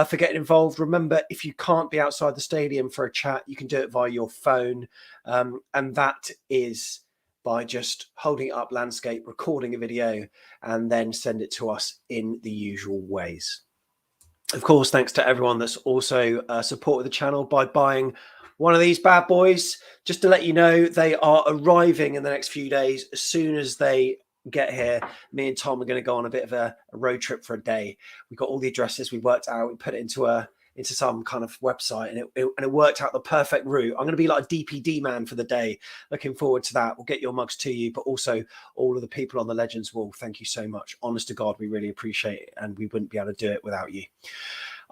B: for getting involved. Remember, if you can't be outside the stadium for a chat, you can do it via your phone. And that is by just holding it up landscape, recording a video, and then send it to us in the usual ways. Of course, thanks to everyone that's also supported the channel by buying one of these bad boys. Just to let you know, they are arriving in the next few days. As soon as they get here, me and Tom are going to go on a bit of a road trip for a day. We got all the addresses we worked out. We put it into some kind of website, and it worked out the perfect route. I'm going to be like a DPD man for the day. Looking forward to that. We'll get your mugs to you, but also all of the people on the Legends Wall. Thank you so much. Honest to God, we really appreciate it, and we wouldn't be able to do it without you.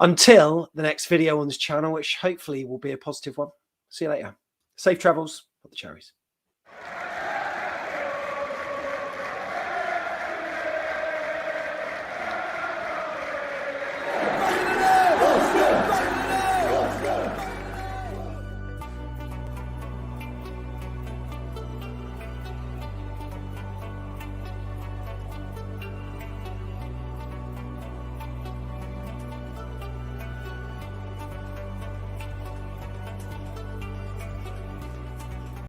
B: Until the next video on this channel, which hopefully will be a positive one. See you later. Safe travels. Got the Cherries.